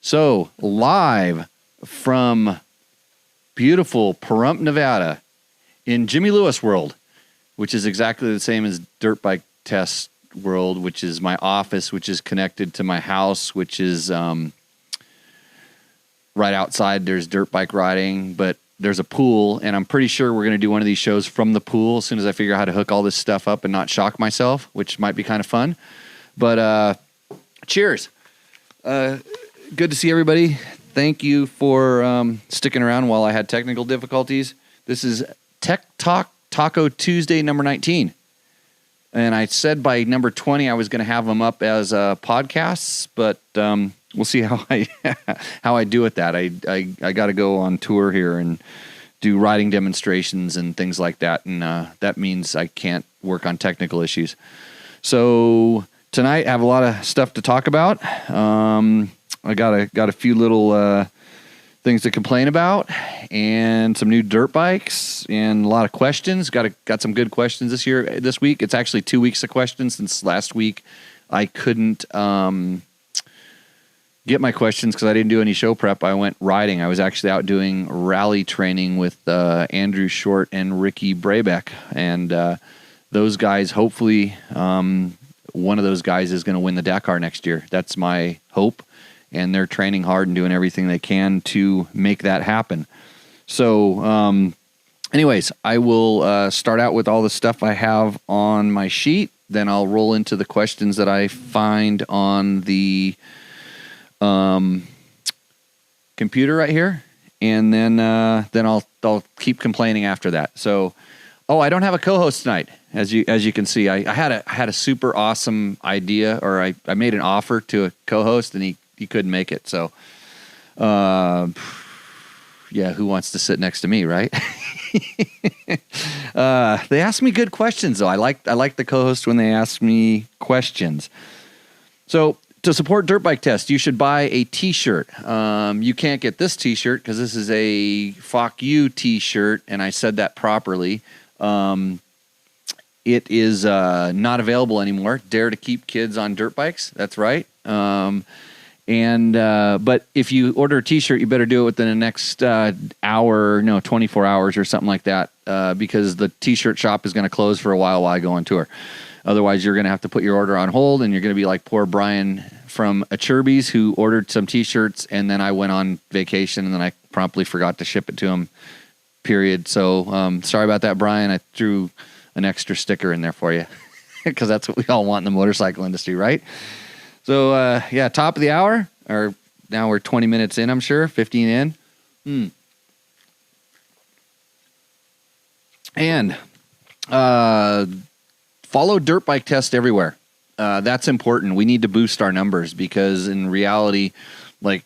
So, live from beautiful Pahrump, Nevada, in Jimmy Lewis World, which is exactly the same as Dirt Bike Test World, which is my office, which is connected to my house, which is right outside. There's dirt bike riding, but there's a pool, and I'm pretty sure we're going to do one of these shows from the pool as soon as I figure out how to hook all this stuff up and not shock myself, which might be kind of fun. But cheers. Good to see everybody. Thank you for sticking around while I had technical difficulties. This is Tech Talk Taco Tuesday number 19. And I said by number 20 I was going to have them up as podcasts, but we'll see how I do with that. I got to go on tour here and do riding demonstrations and things like that, and that means I can't work on technical issues. So tonight I have a lot of stuff to talk about. I got a few little things to complain about, and some new dirt bikes, and a lot of questions. Got some good questions this week. It's actually 2 weeks of questions, since last week I couldn't get my questions because I didn't do any show prep. I went riding. I was actually out doing rally training with Andrew Short and Ricky Brabeck, and those guys, hopefully one of those guys is going to win the Dakar next year. That's my hope. And they're training hard and doing everything they can to make that happen. So, anyways, I will start out with all the stuff I have on my sheet. Then I'll roll into the questions that I find on the computer right here, and then I'll keep complaining after that. So, I don't have a co-host tonight, as you can see. I had a super awesome idea, or I made an offer to a co-host, and he couldn't make it. So, yeah, who wants to sit next to me, right? They ask me good questions, though. I like the co-host when they ask me questions. So, to support Dirt Bike Test, you should buy a T-shirt. You can't get this T-shirt because this is a "Fuck You" T-shirt, and I said that properly. It is not available anymore. Dare to keep kids on dirt bikes. That's right. But if you order a T-shirt, you better do it within the next 24 hours or something like that, because the T-shirt shop is going to close for a while I go on tour. Otherwise, you're going to have to put your order on hold, and you're going to be like poor Brian from Achirby's, who ordered some T-shirts, and then I went on vacation, and then I promptly forgot to ship it to him, period. So sorry about that, Brian. I threw an extra sticker in there for you because that's what we all want in the motorcycle industry, right? So, yeah, top of the hour, or now we're 20 minutes in, I'm sure, 15 in. And follow Dirt Bike Test everywhere. That's important. We need to boost our numbers, because in reality, like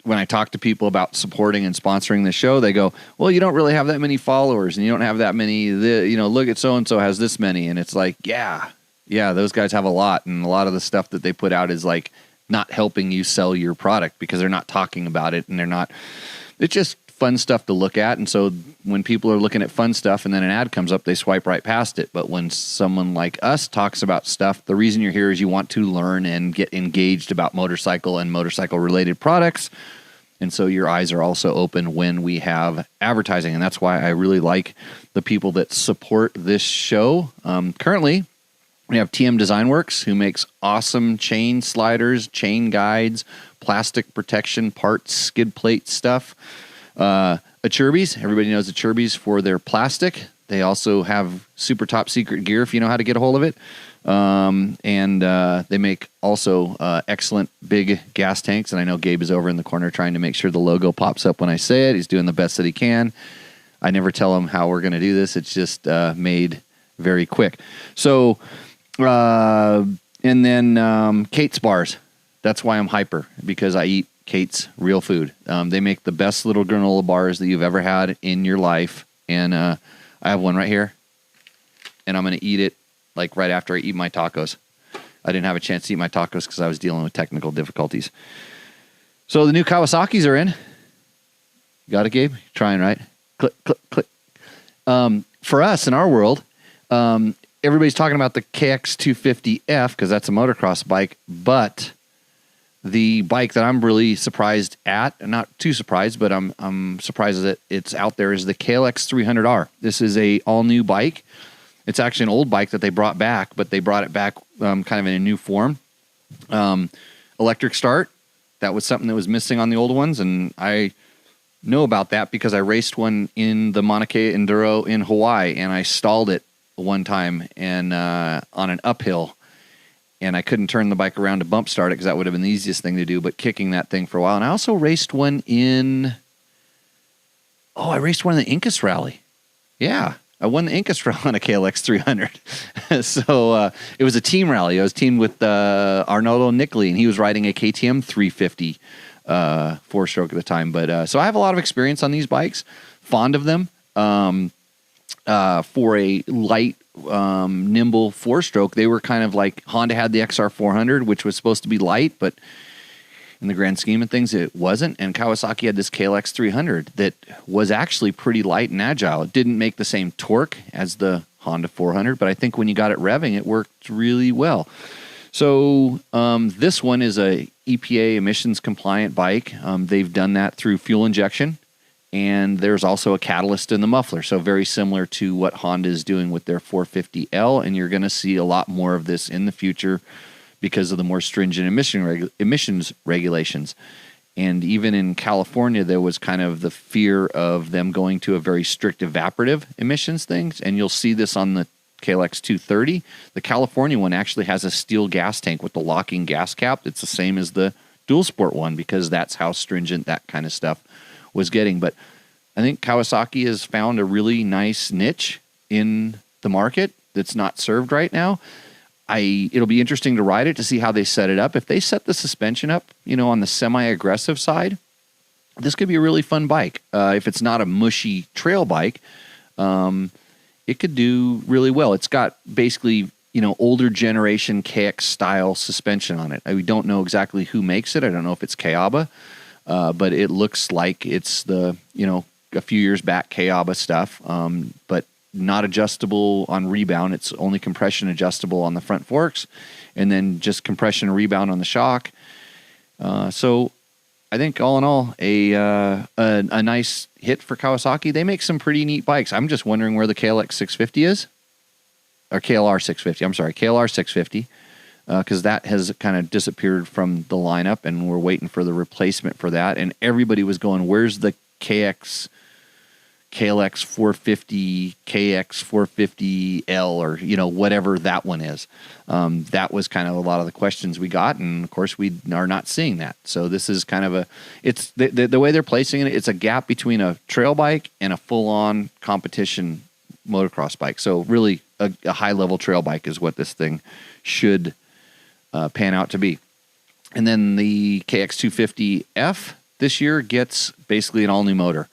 when I talk to people about supporting and sponsoring the show, they go, well, you don't really have that many followers, and you don't have that many, look at so-and-so has this many. And it's like, yeah, those guys have a lot, and a lot of the stuff that they put out is like not helping you sell your product because they're not talking about it, and it's just fun stuff to look at. And so when people are looking at fun stuff and then an ad comes up, they swipe right past it. But when someone like us talks about stuff, the reason you're here is you want to learn and get engaged about motorcycle and motorcycle related products. And so your eyes are also open when we have advertising. And that's why I really like the people that support this show. Currently, we have TM Design Works, who makes awesome chain sliders, chain guides, plastic protection parts, skid plate stuff. Achirby's, everybody knows Achirby's for their plastic. They also have super top secret gear if you know how to get a hold of it. And they make also excellent big gas tanks. And I know Gabe is over in the corner trying to make sure the logo pops up when I say it. He's doing the best that he can. I never tell him how we're going to do this. It's just made very quick. So, and then Kate's Bars. That's why I'm hyper, because I eat Kate's real food. They make the best little granola bars that you've ever had in your life. And I have one right here, and I'm going to eat it like right after I eat my tacos. I didn't have a chance to eat my tacos because I was dealing with technical difficulties. So the new Kawasaki's are in. You got it, Gabe? You're trying, right? Click, click, click. For us in our world, everybody's talking about the KX250F because that's a motocross bike, but The bike that I'm really surprised at, not too surprised, but I'm surprised that it's out there, is the KLX 300R. This is a all new bike. It's actually an old bike that they brought back, but they brought it back kind of in a new form. Electric start. That was something that was missing on the old ones, and I know about that because I raced one in the Mauna Kea Enduro in Hawaii, and I stalled it one time and on an uphill. And I couldn't turn the bike around to bump start it because that would have been the easiest thing to do, but kicking that thing for a while. And I also raced one in the Incas Rally. Yeah, I won the Incas Rally on a KLX 300. So it was a team rally. I was teamed with Arnaldo Nicoli, and he was riding a KTM 350 four-stroke at the time. But so I have a lot of experience on these bikes, fond of them. For a light, nimble four-stroke, they were kind of like Honda had the XR400, which was supposed to be light, but in the grand scheme of things, it wasn't. And Kawasaki had this KLX 300 that was actually pretty light and agile. It didn't make the same torque as the Honda 400, but I think when you got it revving, it worked really well. So this one is a EPA emissions compliant bike. They've done that through fuel injection. And there's also a catalyst in the muffler, so very similar to what Honda is doing with their 450L, and you're going to see a lot more of this in the future because of the more stringent emissions regulations. And even in California, there was kind of the fear of them going to a very strict evaporative emissions things, and you'll see this on the KLX 230. The California one actually has a steel gas tank with the locking gas cap. It's the same as the dual sport one because that's how stringent that kind of stuff was getting. But I think Kawasaki has found a really nice niche in the market that's not served right now. It'll be interesting to ride it to see how they set it up. If they set the suspension up, on the semi-aggressive side, this could be a really fun bike. If it's not a mushy trail bike, it could do really well. It's got basically, older generation KX style suspension on it. We don't know exactly who makes it. I don't know if it's Kayaba. But it looks like it's the, a few years back Kayaba stuff, but not adjustable on rebound. It's only compression adjustable on the front forks, and then just compression and rebound on the shock. So I think all in all, a nice hit for Kawasaki. They make some pretty neat bikes. I'm just wondering where the KLX 650 is, or KLR 650. I'm sorry, KLR 650. Because that has kind of disappeared from the lineup, and we're waiting for the replacement for that. And everybody was going, where's the KLX 450, KX 450L, or, whatever that one is. That was kind of a lot of the questions we got, and of course we are not seeing that. So this is kind of it's the way they're placing it, it's a gap between a trail bike and a full-on competition motocross bike. So really a high-level trail bike is what this thing should pan out to be. And then the KX250F this year gets basically an all-new motor,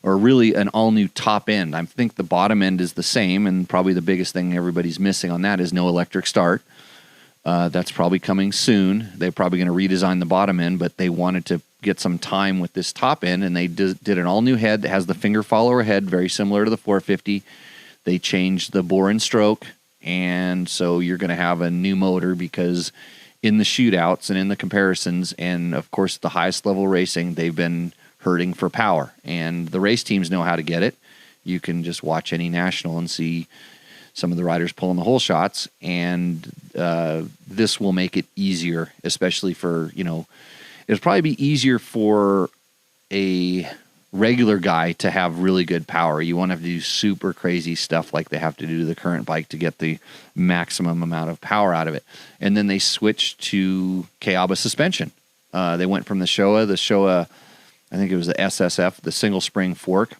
or really an all-new top end. I think the bottom end is the same, and probably the biggest thing everybody's missing on that is no electric start. That's probably coming soon. They're probably going to redesign the bottom end, but they wanted to get some time with this top end, and they did an all-new head that has the finger follower head, very similar to the 450. They changed the bore and stroke, and so you're going to have a new motor because in the shootouts and in the comparisons and, of course, the highest level racing, they've been hurting for power. And the race teams know how to get it. You can just watch any national and see some of the riders pulling the whole shots, and this will make it easier, especially for, it'll probably be easier for a regular guy to have really good power. You won't have to do super crazy stuff like they have to do to the current bike to get the maximum amount of power out of it. And then they switched to Kayaba suspension. They went from the Showa, I think it was the SSF, the single spring fork,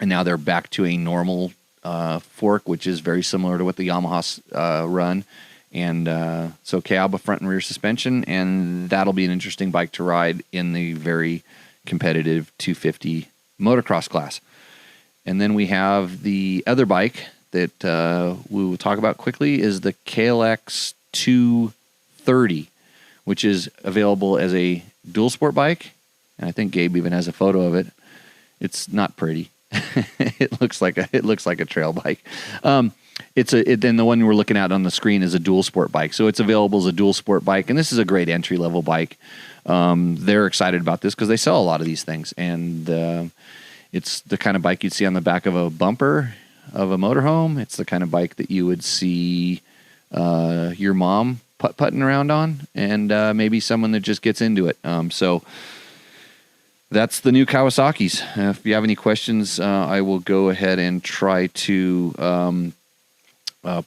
and now they're back to a normal fork, which is very similar to what the Yamaha's run. And so Kayaba front and rear suspension, and that'll be an interesting bike to ride in the very competitive 250 motocross class. And then we have the other bike that we will talk about quickly is the KLX 230, which is available as a dual sport bike. And I think Gabe even has a photo of it. It's not pretty. It looks like a trail bike. Then the one we're looking at on the screen is a dual sport bike. So it's available as a dual sport bike. And this is a great entry level bike. They're excited about this because they sell a lot of these things. And it's the kind of bike you'd see on the back of a bumper of a motorhome. It's the kind of bike that you would see your mom putting around on, and maybe someone that just gets into it. So that's the new Kawasaki's. If you have any questions, I will go ahead and try to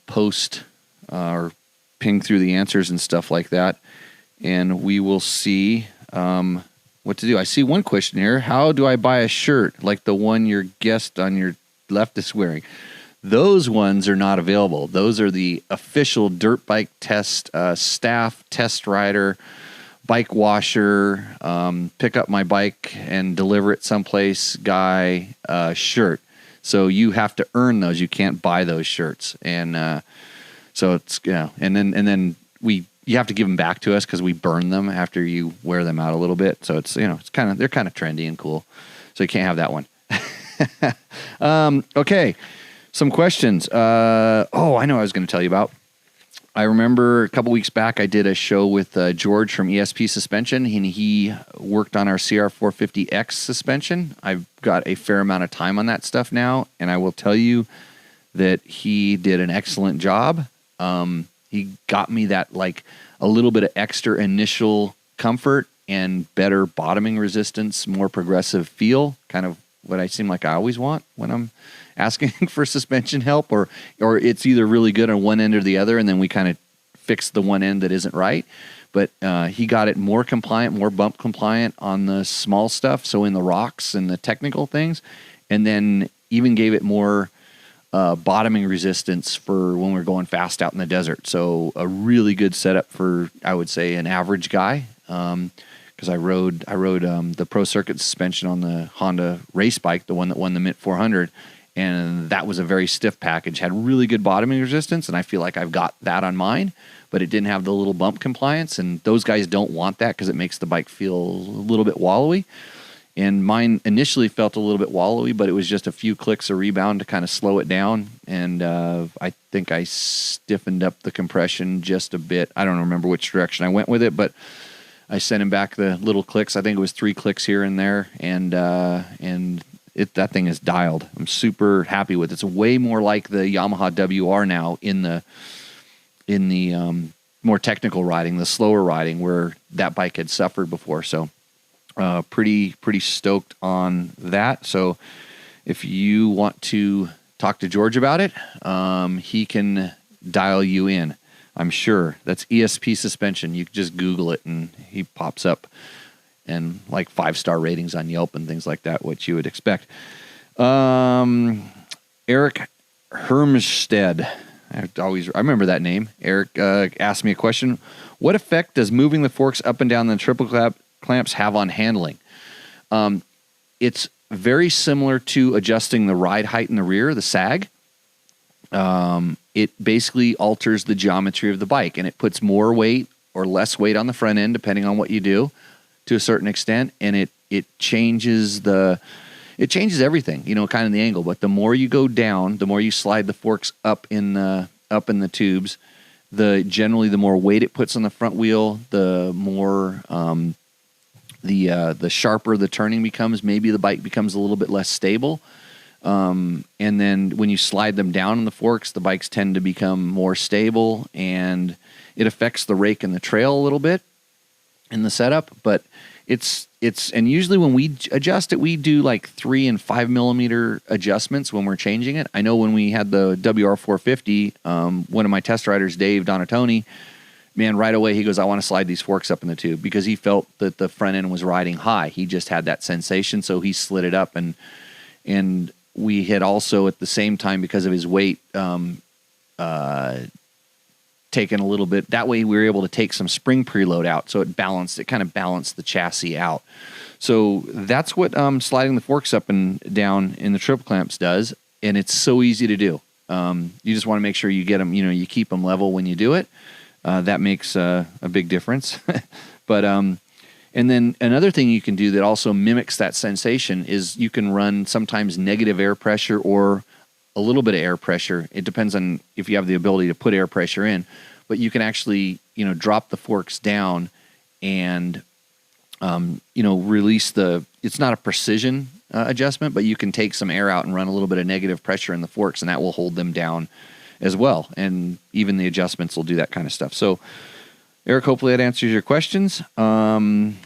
post or ping through the answers and stuff like that, and we will see what to do. I see one question here. How do I buy a shirt like the one your guest on your left is wearing? Those ones are not available. Those are the official Dirt Bike Test staff, test rider, bike washer, pick up my bike and deliver it someplace guy shirt. So you have to earn those. You can't buy those shirts. And so it's, and then you have to give them back to us because we burn them after you wear them out a little bit. So it's, they're kind of trendy and cool. So you can't have that one. Okay. Some questions. I know I was going to tell you about. I remember a couple weeks back I did a show with George from ESP Suspension, and he worked on our CR450X suspension. I've got a fair amount of time on that stuff now, and I will tell you that he did an excellent job. He got me that like a little bit of extra initial comfort and better bottoming resistance, more progressive feel, kind of what I seem like I always want when I'm asking for suspension help, or it's either really good on one end or the other, and then we kind of fix the one end that isn't right. But he got it more compliant, more bump compliant on the small stuff, so in the rocks and the technical things, and then even gave it more bottoming resistance for when we're going fast out in the desert. So a really good setup for, I would say, an average guy. Because I rode the Pro Circuit suspension on the Honda race bike, the one that won the Mint 400, and that was a very stiff package. Had really good bottoming resistance, and I feel like I've got that on mine, but it didn't have the little bump compliance, and those guys don't want that because it makes the bike feel a little bit wallowy. And mine initially felt a little bit wallowy, but it was just a few clicks of rebound to kind of slow it down, and I think I stiffened up the compression just a bit. I don't remember which direction I went with it, but I sent him back the little clicks. I think it was 3 clicks here and there, and that thing is dialed. I'm super happy with it. It's way more like the Yamaha WR now in the more technical riding, the slower riding, where that bike had suffered before. So pretty stoked on that. So if you want to talk to George about it, he can dial you in. I'm sure. That's ESP Suspension. You can just Google it and he pops up, and like 5-star ratings on Yelp and things like that, what you would expect. Eric Hermstead. I remember that name. Eric asked me a question. What effect does moving the forks up and down the triple clamps have on handling? It's very similar to adjusting the ride height in the rear, the sag. It basically alters the geometry of the bike, and it puts more weight or less weight on the front end, depending on what you do, to a certain extent, and it changes everything, kind of the angle. But the more you go down, the more you slide the forks up in the tubes, generally the more weight it puts on the front wheel, the more the sharper the turning becomes. Maybe the bike becomes a little bit less stable. And then when you slide them down in the forks, the bikes tend to become more stable, and it affects the rake and the trail a little bit in the setup. But and usually when we adjust it, we do like 3 and 5 millimeter adjustments when we're changing it. I know when we had the WR450, one of my test riders, Dave Donatoni, man, right away he goes, I want to slide these forks up in the tube, because he felt that the front end was riding high. He just had that sensation, so he slid it up, and we had also at the same time, because of his weight, taken a little bit. That way we were able to take some spring preload out, so it kind of balanced the chassis out. So that's what sliding the forks up and down in the triple clamps does, and it's so easy to do. You just want to make sure you get them, you keep them level when you do it. That makes a big difference. But and then another thing you can do that also mimics that sensation is you can run sometimes negative air pressure or a little bit of air pressure. It depends on if you have the ability to put air pressure in, but you can actually, drop the forks down and, release it's not a precision adjustment, but you can take some air out and run a little bit of negative pressure in the forks, and that will hold them down as well. And even the adjustments will do that kind of stuff. So, Eric, hopefully that answers your questions. And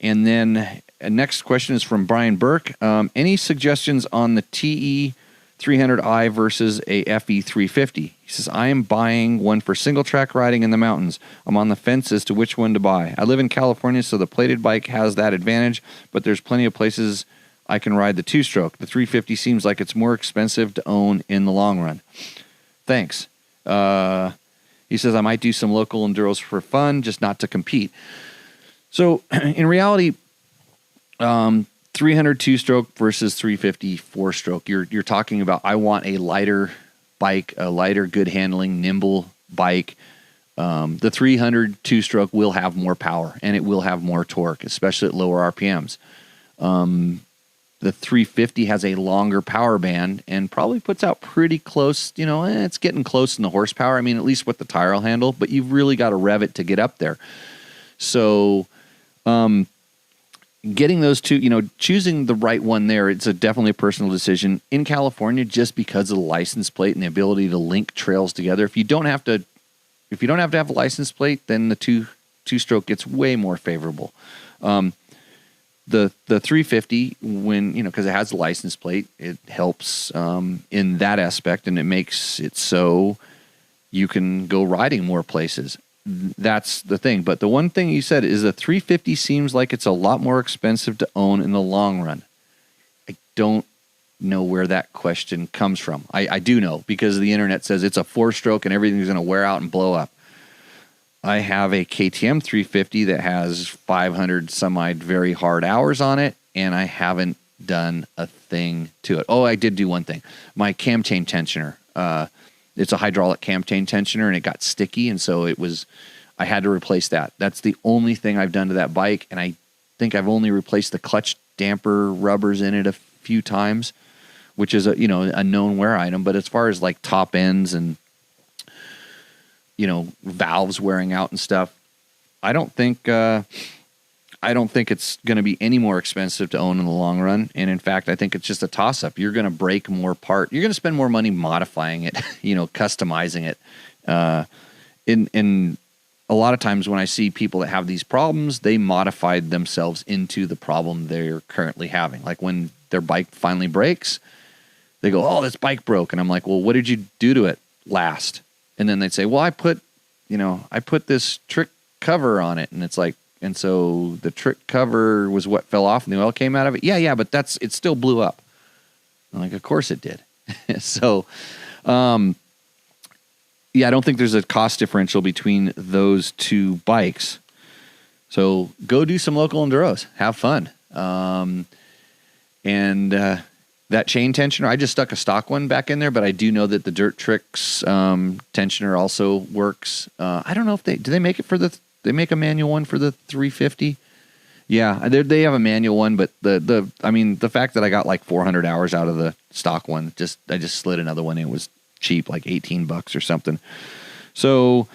then next question is from Brian Burke. Any suggestions on the TE 300i versus a FE 350? He says, I am buying one for single track riding in the mountains. I'm on the fence as to which one to buy. I live in California, so the plated bike has that advantage, but there's plenty of places I can ride the two-stroke. The 350 seems like it's more expensive to own in the long run. Thanks. He says, I might do some local enduros for fun, just not to compete. So in reality, 300 two-stroke versus 350 four-stroke. You're talking about, I want a lighter bike, a lighter, good handling, nimble bike. The 300 two-stroke will have more power and it will have more torque, especially at lower RPMs. The 350 has a longer power band and probably puts out pretty close, it's getting close in the horsepower. I mean, at least what the tire will handle, but you've really got to rev it to get up there. So, getting those two, choosing the right one there, it's definitely a personal decision. In California, just because of the license plate and the ability to link trails together, if you don't have to have a license plate, then the two-stroke gets way more favorable. The 350, when because it has a license plate, it helps in that aspect, and it makes it so you can go riding more places. That's the thing. But the one thing you said is the 350 seems like it's a lot more expensive to own in the long run. I don't know where that question comes from. I do know, because the internet says it's a four-stroke and everything's going to wear out and blow up. I have a KTM 350 that has 500 some odd very hard hours on it, and I haven't done a thing to it. Oh, I did do one thing. My cam chain tensioner. It's a hydraulic cam chain tensioner, and it got sticky, and so I had to replace that. That's the only thing I've done to that bike, and I think I've only replaced the clutch damper rubbers in it a few times, which is a known wear item. But as far as like top ends and valves wearing out and stuff, I don't think it's going to be any more expensive to own in the long run. And in fact, I think it's just a toss-up. You're going to break more part. You're going to spend more money modifying it, customizing it. In a lot of times when I see people that have these problems, they modified themselves into the problem they're currently having. Like when their bike finally breaks, they go, "Oh, this bike broke," and I'm like, "Well, what did you do to it last?" And then they'd say, "Well, I put this trick cover on it," and it's like. And so the trick cover was what fell off and the oil came out of it. Yeah, but it still blew up. I'm like, of course it did. So, I don't think there's a cost differential between those two bikes. So go do some local enduros, have fun. That chain tensioner, I just stuck a stock one back in there, but I do know that the Dirt Tricks tensioner also works. I don't know if do they make it for they make a manual one for the 350? Yeah, they have a manual one, but the fact that I got like 400 hours out of the stock one, I just slid another one in. It was cheap, like $18 or something. So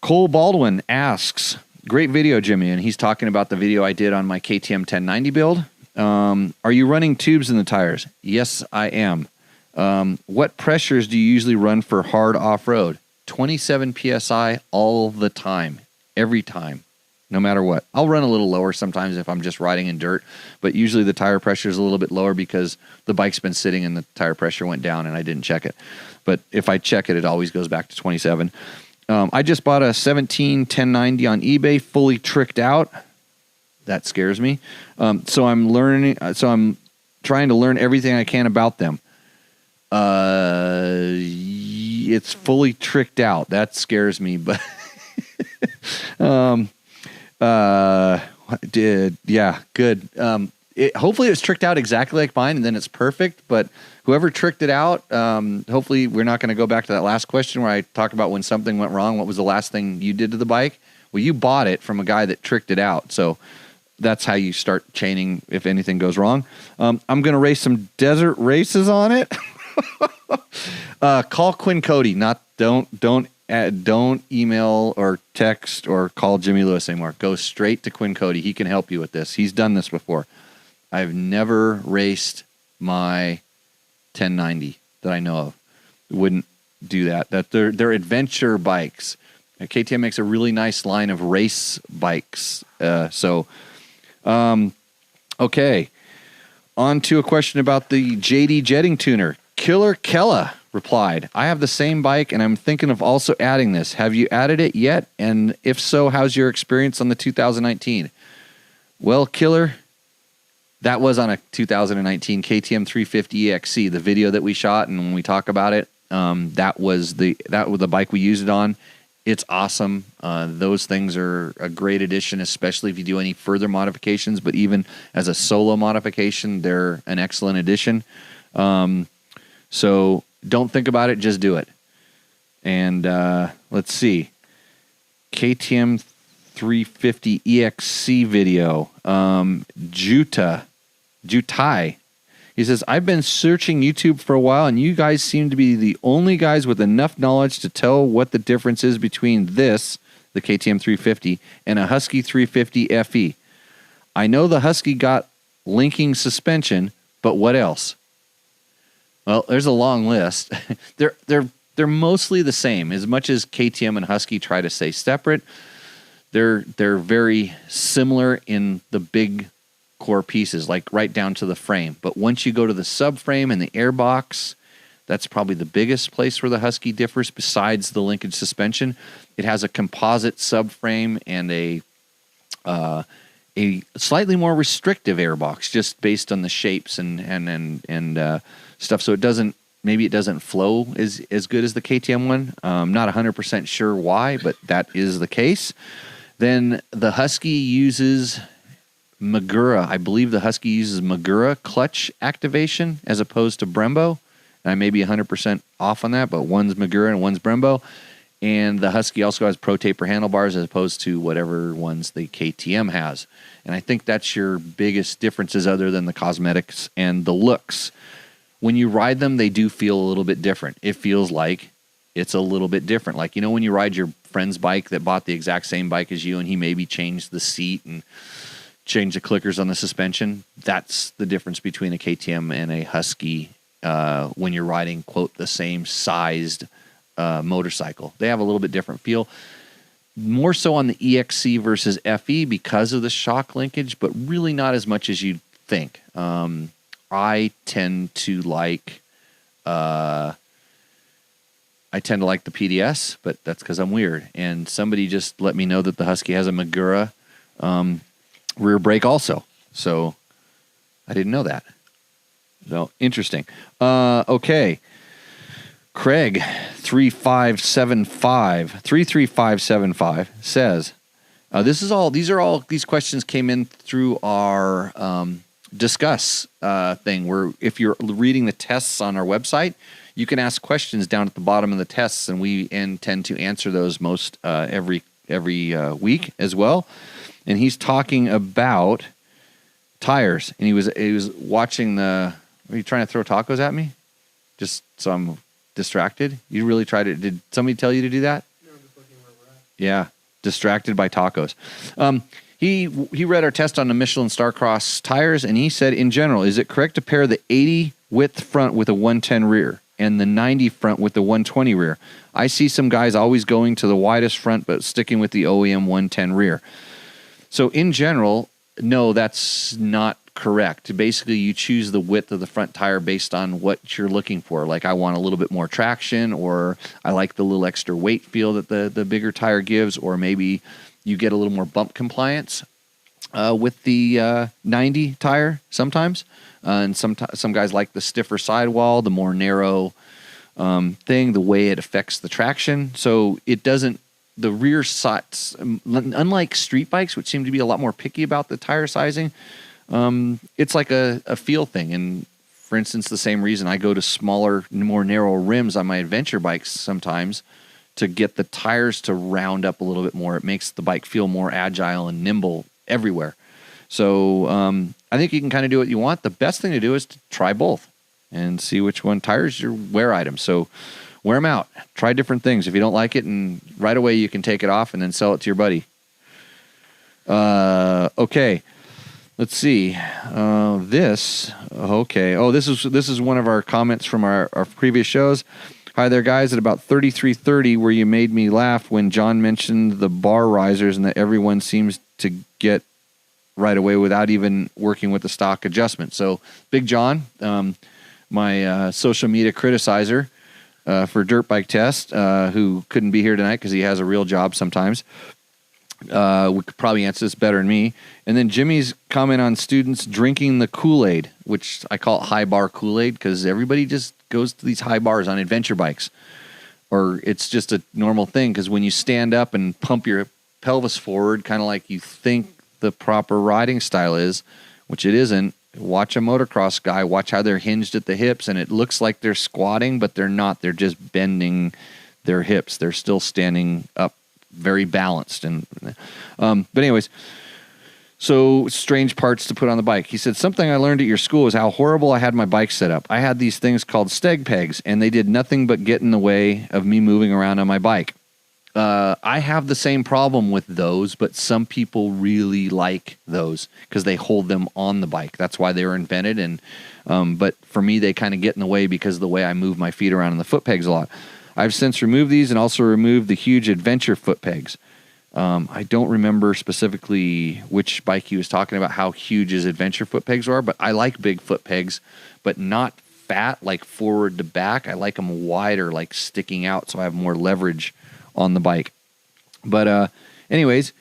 Cole Baldwin asks, great video, Jimmy, and he's talking about the video I did on my KTM 1090 build. Are you running tubes in the tires? Yes, I am. What pressures do you usually run for hard off-road? 27 PSI all the time. Every time, no matter what. I'll run a little lower sometimes if I'm just riding in dirt, but usually the tire pressure is a little bit lower because the bike's been sitting and the tire pressure went down and I didn't check it. But if I check it, it always goes back to 27. I just bought a 17 1090 on eBay, fully tricked out. That scares me. So I'm trying to learn everything I can about them. It's fully tricked out. That scares me, but good. Hopefully it's tricked out exactly like mine and then it's perfect, but whoever tricked it out, hopefully we're not going to go back to that last question where I talk about when something went wrong. What was the last thing you did to the bike? Well, you bought it from a guy that tricked it out. So that's how you start chaining if anything goes wrong. I'm going to race some desert races on it. Call Quinn Cody. Don't email or text or call Jimmy Lewis anymore. Go straight to Quinn Cody. He can help you with this. He's done this before. I've never raced my 1090 that I know of. Wouldn't do that. They're adventure bikes. KTM makes a really nice line of race bikes. Okay. On to a question about the JD jetting tuner. Killer Kella replied, I have the same bike and I'm thinking of also adding this. Have you added it yet? And if so, how's your experience on the 2019? Well, Killer, that was on a 2019 KTM 350 EXC, the video that we shot. And when we talk about it, that was the bike we used it on. It's awesome. Those things are a great addition, especially if you do any further modifications. But even as a solo modification, they're an excellent addition. So don't think about it, just do it. And let's see. KTM 350 EXC video. Jutai. He says, I've been searching YouTube for a while, and you guys seem to be the only guys with enough knowledge to tell what the difference is between this, the KTM 350, and a Husky 350 FE. I know the Husky got linking suspension, but what else? Well, there's a long list. They're mostly the same. As much as KTM and Husky try to stay separate, they're very similar in the big core pieces, like right down to the frame. But once you go to the subframe and the airbox, that's probably the biggest place where the Husky differs besides the linkage suspension. It has a composite subframe and a slightly more restrictive airbox just based on the shapes and stuff. So it doesn't flow as good as the KTM one. Not 100% sure why, but that is the case. Then the Husky uses Magura. I believe the Husky uses Magura clutch activation as opposed to Brembo. And I may be 100% off on that, but one's Magura and one's Brembo. And the Husky also has Pro Taper handlebars as opposed to whatever ones the KTM has. And I think that's your biggest differences other than the cosmetics and the looks. When you ride them, they do feel a little bit different. It feels like it's a little bit different. Like, you know, when you ride your friend's bike that bought the exact same bike as you and he maybe changed the seat and changed the clickers on the suspension, that's the difference between a KTM and a Husky when you're riding, quote, the same sized motorcycle. They have a little bit different feel. More so on the EXC versus FE because of the shock linkage, but really not as much as you'd think. I tend to like the PDS, but that's because I'm weird. And somebody just let me know that the Husky has a Magura rear brake also. So I didn't know that. So interesting. Okay. Craig 33575 says, these questions came in through our discuss thing where if you're reading the tests on our website, you can ask questions down at the bottom of the tests, and we intend to answer those most every week as well. And he's talking about tires, and he was watching the. Are you trying to throw tacos at me? Just so I'm distracted. You really tried it. Did somebody tell you to do that? No, I'm just looking where we're at. Yeah, distracted by tacos. He read our test on the Michelin Starcross tires, and he said, in general, is it correct to pair the 80 width front with a 110 rear and the 90 front with the 120 rear? I see some guys always going to the widest front but sticking with the OEM 110 rear. So in general, no, that's not correct. Basically, you choose the width of the front tire based on what you're looking for. Like, I want a little bit more traction, or I like the little extra weight feel that the bigger tire gives, or maybe you get a little more bump compliance with the 90 tire sometimes. And some guys like the stiffer sidewall, the more narrow thing, the way it affects the traction. So it doesn't, the rear sides, unlike street bikes, which seem to be a lot more picky about the tire sizing, it's like a feel thing. And for instance, the same reason I go to smaller, more narrow rims on my adventure bikes sometimes to get the tires to round up a little bit more. It makes the bike feel more agile and nimble everywhere. So I think you can kind of do what you want. The best thing to do is to try both. and see which one. Tires your wear item, so wear them out. Try different things. If you don't like it, and right away you can take it off and then sell it to your buddy. Okay. Let's see. Okay. Oh, this is one of our comments from our previous shows. Hi there, guys. At about 33:30, where you made me laugh when John mentioned the bar risers and that everyone seems to get right away without even working with the stock adjustment. So, Big John, my social media criticizer for Dirt Bike Test, who couldn't be here tonight because he has a real job sometimes. We could probably answer this better than me. And then Jimmy's comment on students drinking the Kool-Aid, which I call it high bar Kool-Aid, because everybody just goes to these high bars on adventure bikes. Or it's just a normal thing, because when you stand up and pump your pelvis forward, kind of like you think the proper riding style is, which it isn't. Watch a motocross guy, watch how they're hinged at the hips, and it looks like they're squatting, but they're not. They're just bending their hips. They're still standing up, very balanced. But anyways, so strange parts to put on the bike. He said, something I learned at your school is how horrible I had my bike set up. I had these things called steg pegs, and they did nothing but get in the way of me moving around on my bike. I have the same problem with those, but some people really like those because they hold them on the bike. That's why they were invented. And but for me, they kind of get in the way because of the way I move my feet around in the foot pegs a lot. I've since removed these and also removed the huge adventure foot pegs. I don't remember specifically which bike he was talking about, how huge his adventure foot pegs are, but I like big foot pegs, but not fat, like forward to back. I like them wider, like sticking out, so I have more leverage on the bike. But anyways,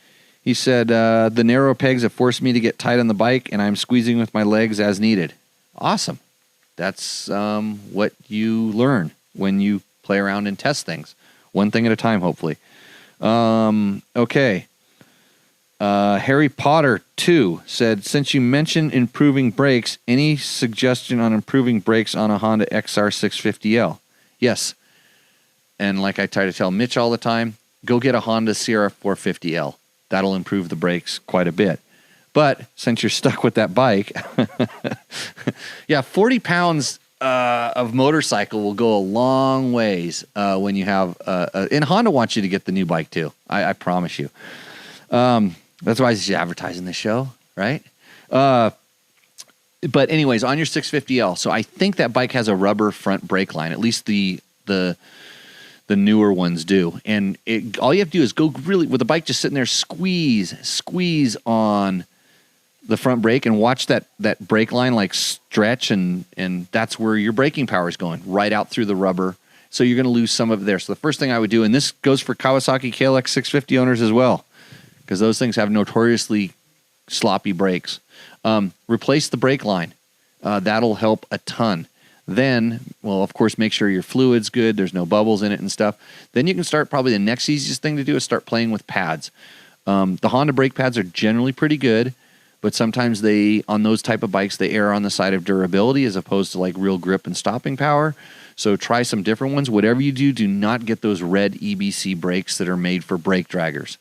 he said, the narrow pegs have forced me to get tight on the bike, and I'm squeezing with my legs as needed. Awesome. That's what you learn when you play around and test things. One thing at a time, hopefully. Okay. Harry Potter 2 said, since you mentioned improving brakes, any suggestion on improving brakes on a Honda XR650L? Yes. And like I try to tell Mitch all the time, go get a Honda CR450L. That'll improve the brakes quite a bit. But since you're stuck with that bike, yeah, 40 pounds of motorcycle will go a long ways when you have and Honda wants you to get the new bike too. I promise you. That's why she's advertising this show, right? But anyways, on your 650L, so I think that bike has a rubber front brake line. At least the newer ones do. And all you have to do is go really, with the bike just sitting there, squeeze on the front brake and watch that brake line like stretch, and that's where your braking power is going, right out through the rubber. So you're going to lose some of it there. So the first thing I would do, and this goes for Kawasaki KLX 650 owners as well, because those things have notoriously sloppy brakes. Replace the brake line. That'll help a ton. Then, well, of course, make sure your fluid's good, there's no bubbles in it and stuff. Then you can start, probably the next easiest thing to do is start playing with pads. The Honda brake pads are generally pretty good, but sometimes on those type of bikes, they err on the side of durability as opposed to like real grip and stopping power. So try some different ones. Whatever you do, do not get those red EBC brakes that are made for brake draggers.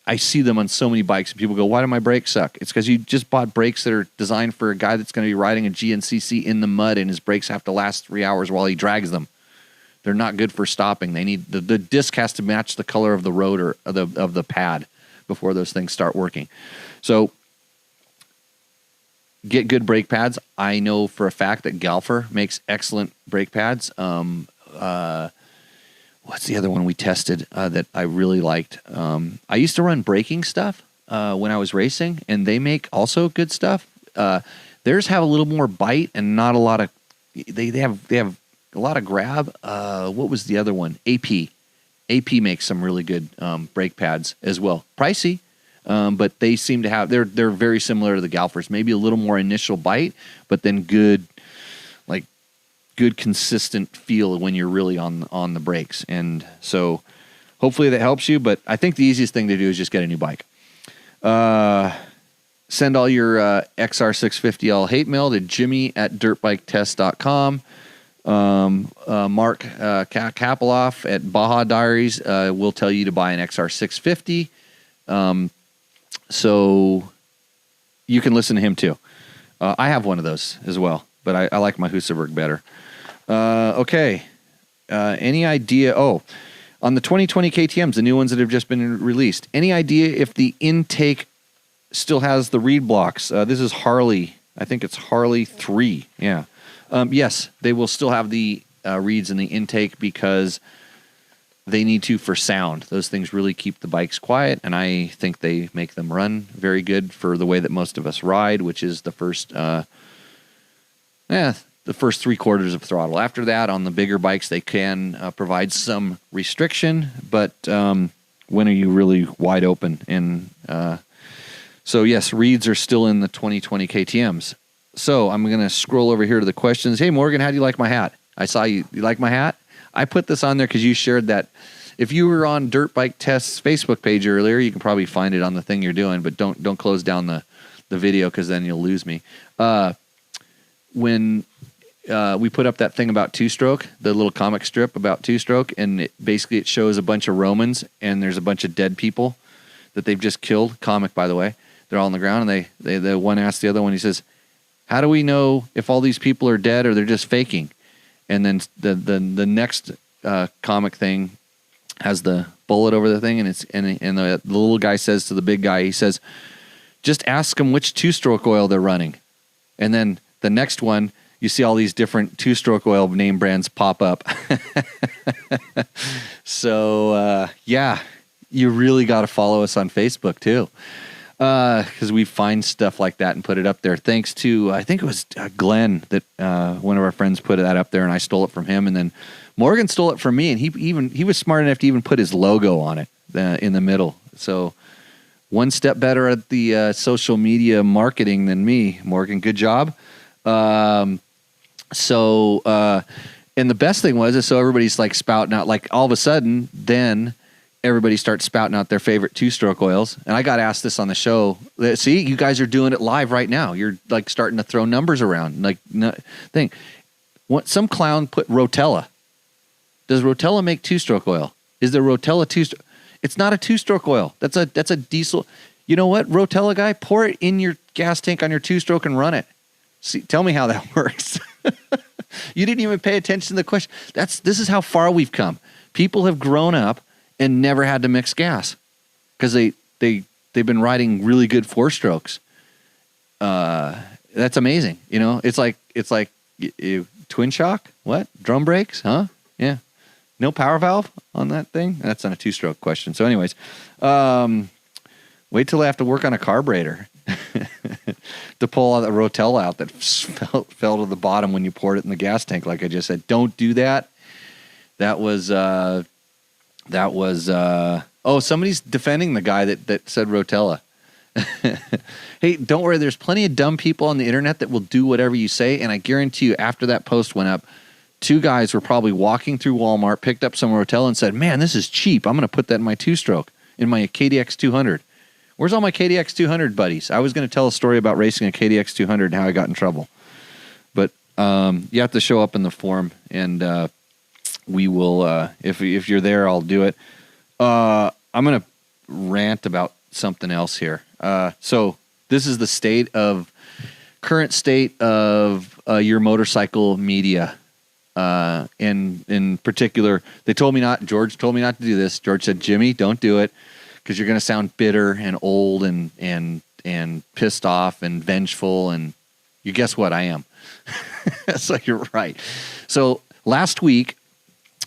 I see them on so many bikes, and people go, why do my brakes suck? It's because you just bought brakes that are designed for a guy that's going to be riding a GNCC in the mud, and his brakes have to last 3 hours while he drags them. They're not good for stopping. They need the disc has to match the color of the rotor of the pad before those things start working. So get good brake pads. I know for a fact that Galfer makes excellent brake pads. What's the other one we tested that I really liked? I used to run braking stuff when I was racing, and they make also good stuff. Theirs have a little more bite and not a lot of. They have a lot of grab. What was the other one? AP. AP makes some really good brake pads as well. Pricey, but they seem to have. They're very similar to the Galfers. Maybe a little more initial bite, but then good consistent feel when you're really on the brakes. And so hopefully that helps you, but I think the easiest thing to do is just get a new bike. Send all your XR650L hate mail to jimmy@dirtbiketest.com. Mark Kapeloff at Baja Diaries will tell you to buy an XR650. So you can listen to him too. I have one of those as well. but I like my Husaberg better. Okay. Any idea? Oh, on the 2020 KTMs, the new ones that have just been released, any idea if the intake still has the reed blocks? This is Harley. I think it's Harley 3. Yeah. Yes, they will still have the reeds in the intake because they need to for sound. Those things really keep the bikes quiet, and I think they make them run very good for the way that most of us ride, which is the first the first 3/4 of throttle. After that, on the bigger bikes, they can provide some restriction, but when are you really wide open? And so, yes, reeds are still in the 2020 KTMs. So I'm going to scroll over here to the questions. Hey, Morgan, how do you like my hat? I saw you. You like my hat? I put this on there because you shared that. If you were on Dirt Bike Test's Facebook page earlier, you can probably find it on the thing you're doing, but don't close down the video because then you'll lose me. When we put up that thing about two-stroke, the little comic strip about two-stroke, and it shows a bunch of Romans, and there's a bunch of dead people that they've just killed. Comic, by the way. They're all on the ground, and the one asks the other one, he says, how do we know if all these people are dead or they're just faking? And then the next comic thing has the bullet over the thing, and the little guy says to the big guy, he says, just ask them which two-stroke oil they're running. And then the next one, you see all these different two-stroke oil name brands pop up. So, yeah, you really got to follow us on Facebook, too, because we find stuff like that and put it up there. Thanks to, I think it was Glenn, that one of our friends put that up there, and I stole it from him. And then Morgan stole it from me, and he was smart enough to even put his logo on it in the middle. So one step better at the social media marketing than me, Morgan. Good job. And the best thing was, so everybody's like spouting out, like all of a sudden, then everybody starts spouting out their favorite two-stroke oils. And I got asked this on the show. See, you guys are doing it live right now. You're like starting to throw numbers around. Like, some clown put Rotella. Does Rotella make two-stroke oil? Is there Rotella two-stroke? It's not a two-stroke oil. That's a diesel. You know what, Rotella guy? Pour it in your gas tank on your two-stroke and run it. See, tell me how that works. You didn't even pay attention to the question. This is how far we've come. People have grown up and never had to mix gas because they've been riding really good four-strokes. That's amazing. You know, it's like twin shock. What? Drum brakes? Huh? Yeah. No power valve on that thing? That's on a two-stroke question. So anyways, wait till I have to work on a carburetor to pull all that Rotella out that fell to the bottom when you poured it in the gas tank. Like I just said, don't do that. That was somebody's defending the guy that said Rotella. Hey, don't worry. There's plenty of dumb people on the internet that will do whatever you say. And I guarantee you, after that post went up, 2 guys were probably walking through Walmart, picked up some Rotella and said, man, this is cheap. I'm going to put that in my two-stroke, in my KDX 200. Where's all my KDX 200 buddies? I was going to tell a story about racing a KDX 200 and how I got in trouble. But you have to show up in the forum, and we will, if you're there, I'll do it. I'm going to rant about something else here. So this is the current state of your motorcycle media. In particular, George told me not to do this. George said, Jimmy, don't do it, because you're going to sound bitter and old and pissed off and vengeful. And you guess what? I am. So you're right. So last week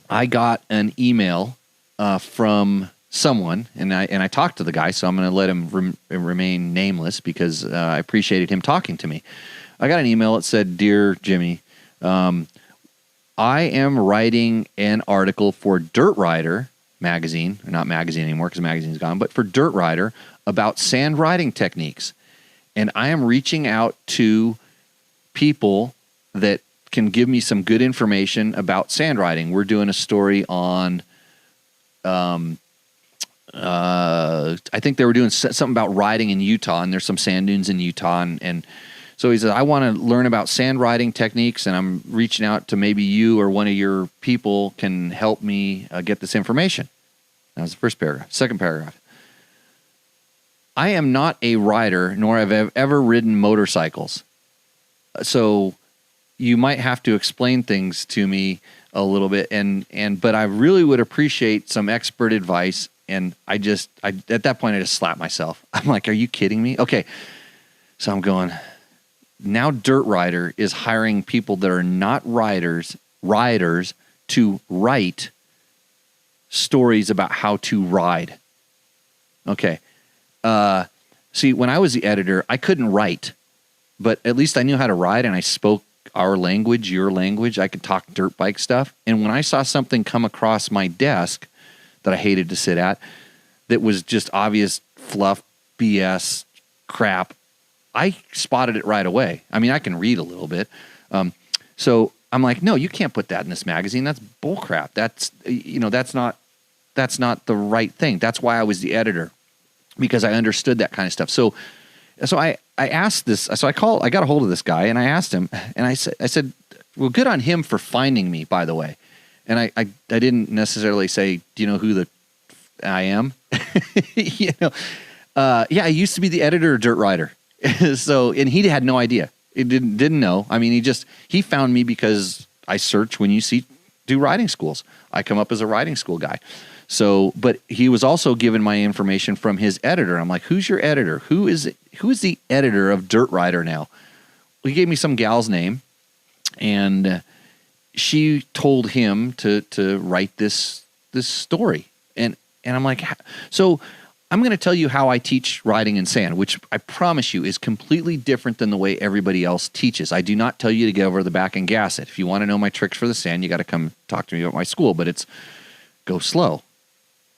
I got an email from someone, and I talked to the guy, so I'm going to let him remain nameless because I appreciated him talking to me. I got an email that said, Dear Jimmy, I am writing an article for Dirt Rider magazine, or not magazine anymore because the magazine's gone, but for Dirt Rider about sand riding techniques. And I am reaching out to people that can give me some good information about sand riding. We're doing a story on, I think they were doing something about riding in Utah, and there's some sand dunes in Utah, and so he said, I want to learn about sand riding techniques, and I'm reaching out to maybe you or one of your people can help me get this information. That was the first paragraph. Second paragraph. I am not a rider, nor have I ever ridden motorcycles. So you might have to explain things to me a little bit, but I really would appreciate some expert advice. And I at that point I just slapped myself. I'm like, are you kidding me? Okay. So I'm going, now Dirt Rider is hiring people that are not riders to write stories about how to ride. Okay. See, when I was the editor, I couldn't write, but at least I knew how to ride, and I spoke our language, your language. I could talk dirt bike stuff. And when I saw something come across my desk that I hated to sit at, that was just obvious fluff, BS, crap, I spotted it right away. I mean, I can read a little bit. So I'm like, no, you can't put that in this magazine. That's bullcrap. That's not the right thing. That's why I was the editor, because I understood that kind of stuff. So I asked this. So I got a hold of this guy, and I asked him, and I said, well, good on him for finding me, by the way. And I didn't necessarily say, do you know who I am? Yeah, I used to be the editor of Dirt Rider. So, and he had no idea. He didn't know. I mean, he found me because I search when you do riding schools. I come up as a riding school guy. So, but he was also given my information from his editor. I'm like, who's your editor? Who is the editor of Dirt Rider now? Well, he gave me some gal's name, and she told him to write this story. And I'm like, so I'm going to tell you how I teach riding in sand, which I promise you is completely different than the way everybody else teaches. I do not tell you to get over the back and gas it. If you want to know my tricks for the sand, you got to come talk to me about my school, but it's go slow.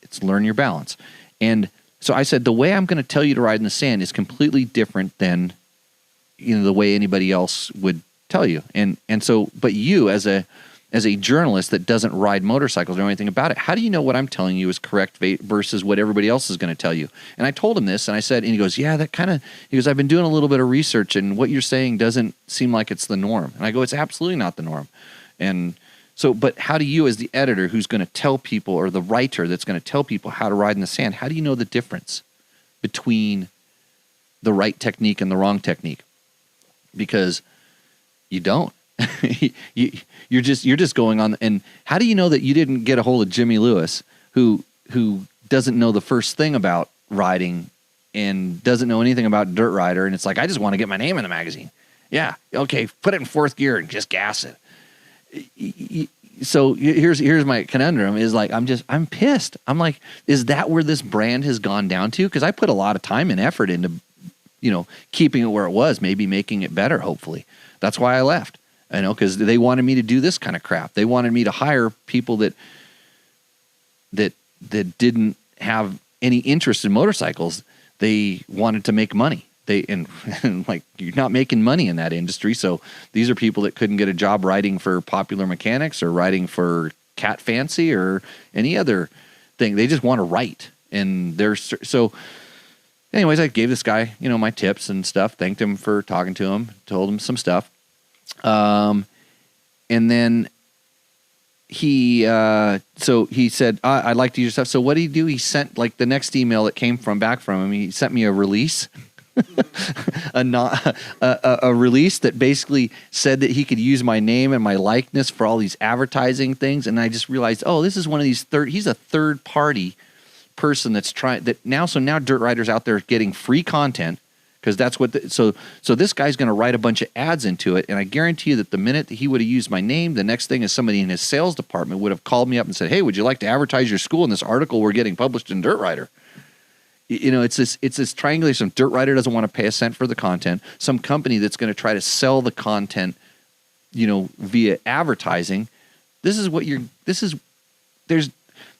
It's learn your balance. And so I said, the way I'm going to tell you to ride in the sand is completely different than, the way anybody else would tell you. And so, but you as a journalist that doesn't ride motorcycles or know anything about it, how do you know what I'm telling you is correct versus what everybody else is going to tell you? And I told him this, and I said, and he goes, yeah, he goes, I've been doing a little bit of research, and what you're saying doesn't seem like it's the norm. And I go, it's absolutely not the norm. And so, but how do you, as the editor who's going to tell people, or the writer that's going to tell people how to ride in the sand, how do you know the difference between the right technique and the wrong technique? Because you don't. You're just going on. And how do you know that you didn't get a hold of Jimmy Lewis, who doesn't know the first thing about riding and doesn't know anything about Dirt Rider, and it's like, I just want to get my name in the magazine. Yeah, okay, put it in fourth gear and just gas it. So here's my conundrum is like, I'm pissed. I'm like, is that where this brand has gone down to? Because I put a lot of time and effort into, keeping it where it was, maybe making it better, hopefully. That's why I left. Because they wanted me to do this kind of crap. They wanted me to hire people that didn't have any interest in motorcycles. They wanted to make money. And like, you're not making money in that industry. So these are people that couldn't get a job riding for Popular Mechanics or riding for Cat Fancy or any other thing. They just want to write. And so anyways, I gave this guy, my tips and stuff, thanked him for talking to him, told him some stuff. And then he said, I'd like to use your stuff. So what did he do? He sent, like, the next email that came back from him, he sent me a release, a release that basically said that he could use my name and my likeness for all these advertising things. And I just realized, this is one of these he's a third party person that's trying that now. So now Dirt Rider's out there getting free content. Because that's what so this guy's going to write a bunch of ads into it, and I guarantee you that the minute that he would have used my name, the next thing is somebody in his sales department would have called me up and said, "Hey, would you like to advertise your school in this article we're getting published in Dirt Rider?" It's this triangulation. Dirt Rider doesn't want to pay a cent for the content. Some company that's going to try to sell the content, via advertising.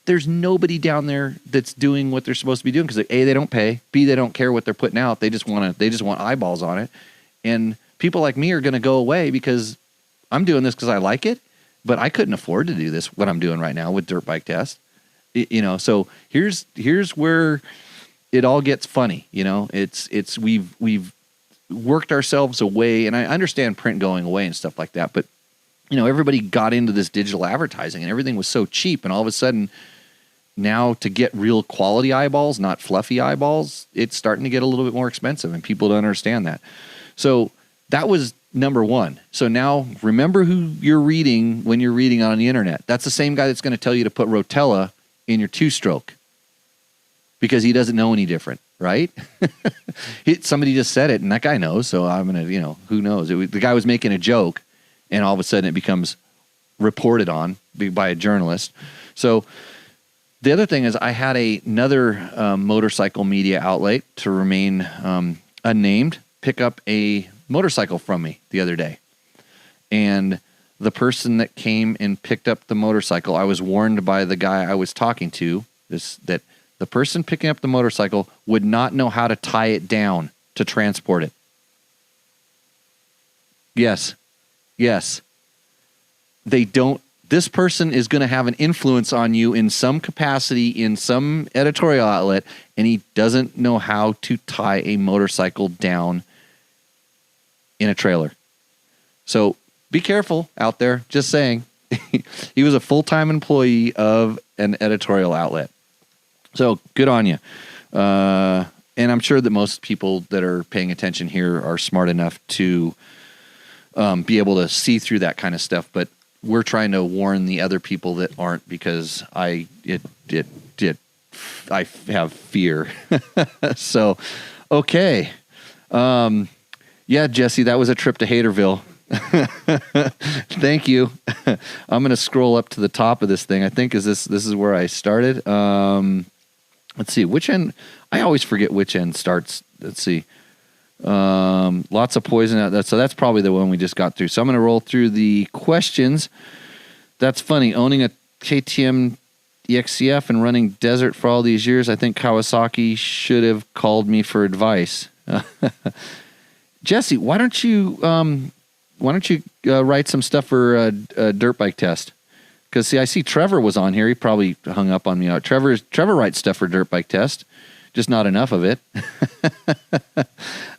There's nobody down there that's doing what they're supposed to be doing because A, they don't pay, B, they don't care what they're putting out. They just want eyeballs on it. And people like me are going to go away because I'm doing this because I like it, but I couldn't afford to do this, what I'm doing right now with Dirt Bike Test. So here's where it all gets funny. We've worked ourselves away, and I understand print going away and stuff like that, but everybody got into this digital advertising and everything was so cheap, and all of a sudden now to get real quality eyeballs, not fluffy eyeballs, it's starting to get a little bit more expensive, and people don't understand that. So that was number one. So now remember who you're reading when you're reading on the internet. That's the same guy that's going to tell you to put Rotella in your two-stroke because he doesn't know any different, right? Somebody just said it, and that guy knows, so I'm going to, who knows? The guy was making a joke, and all of a sudden it becomes reported on by a journalist. So the other thing is I had another motorcycle media outlet, to remain unnamed, pick up a motorcycle from me the other day. And the person that came and picked up the motorcycle, I was warned by the guy I was talking to, that the person picking up the motorcycle would not know how to tie it down to transport it. Yes. They don't. This person is going to have an influence on you in some capacity, in some editorial outlet, and he doesn't know how to tie a motorcycle down in a trailer. So be careful out there, just saying. He was a full-time employee of an editorial outlet. So good on you. And I'm sure that most people that are paying attention here are smart enough to be able to see through that kind of stuff. But we're trying to warn the other people that aren't, because I have fear. So, okay. Yeah, Jesse, that was a trip to Haterville. Thank you. I'm going to scroll up to the top of this thing. I think this is where I started. Let's see, which end? I always forget which end starts. Let's see. Lots of poison out there. So that's probably the one we just got through. So I'm going to roll through the questions. That's funny. Owning a KTM EXCF and running desert for all these years, I think Kawasaki should have called me for advice. Jesse, why don't you write some stuff for a dirt bike test? Because see, I see Trevor was on here. He probably hung up on me. Trevor writes stuff for dirt bike test, just not enough of it.